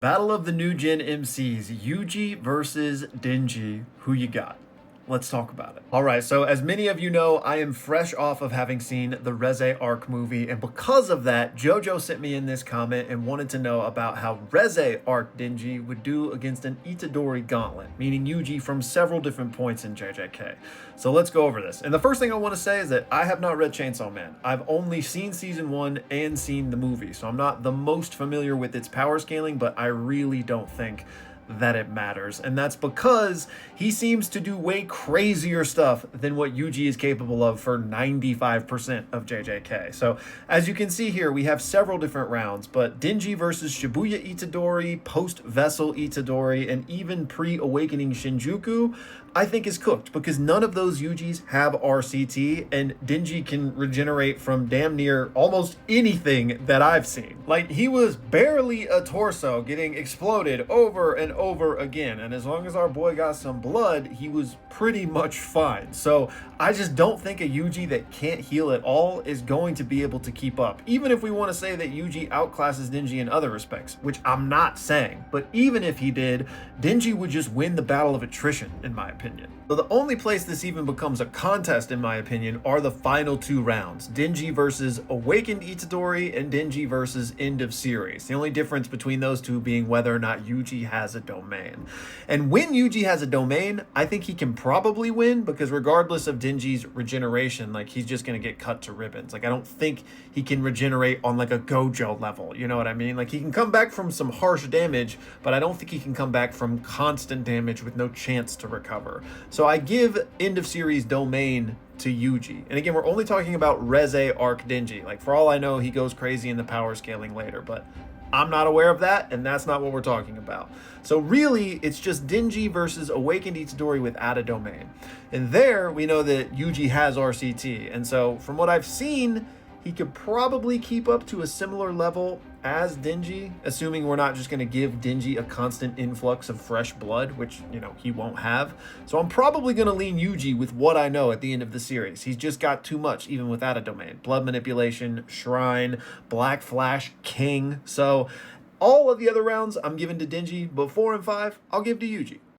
Battle of the New Gen MCs, Yuji versus Denji. Who you got? Let's talk about it. All right, so as many of you know, I am fresh off of having seen the Reze Arc movie, and because of that, JoJo sent me in this comment and wanted to know about how Reze Arc Denji would do against an Itadori gauntlet, meaning Yuji from several different points in JJK. So let's go over this. And the first thing I want to say is that I have not read Chainsaw Man. I've only seen season 1 and seen the movie, so I'm not the most familiar with its power scaling, but I really don't think that it matters. And that's because he seems to do way crazier stuff than what Yuji is capable of for 95% of JJK. So as you can see here, we have several different rounds, but Denji versus Shibuya Itadori, post-Vessel Itadori, and even pre-Awakening Shinjuku, I think is cooked because none of those Yujis have RCT, and Denji can regenerate from damn near almost anything that I've seen. Like, he was barely a torso getting exploded over and over again, and as long as our boy got some blood, he was pretty much fine. So I just don't think a Yuji that can't heal at all is going to be able to keep up, even if we want to say that Yuji outclasses Denji in other respects, which I'm not saying. But even if he did, Denji would just win the battle of attrition, in my opinion. So the only place this even becomes a contest, in my opinion, are the final two rounds. Denji versus Awakened Itadori and Denji versus End of Series. The only difference between those two being whether or not Yuji has a domain. And when Yuji has a domain, I think he can probably win, because regardless of Denji's regeneration, like, he's just going to get cut to ribbons. Like, I don't think he can regenerate on like a Gojo level. You know what I mean? Like, he can come back from some harsh damage, but I don't think he can come back from constant damage with no chance to recover. So I give End of Series domain to Yuji. And again, we're only talking about Reze Arc Denji. Like, for all I know, he goes crazy in the power scaling later, but I'm not aware of that, and that's not what we're talking about. So really, it's just Denji versus Awakened Itadori without a domain. And there, we know that Yuji has RCT. And so, from what I've seen, he could probably keep up to a similar level as Denji, assuming we're not just going to give Denji a constant influx of fresh blood, which, you know, he won't have. So I'm probably going to lean Yuji with what I know at the end of the series. He's just got too much, even without a domain. Blood manipulation, shrine, black flash, king. So all of the other rounds I'm giving to Denji, but 4 and 5, I'll give to Yuji.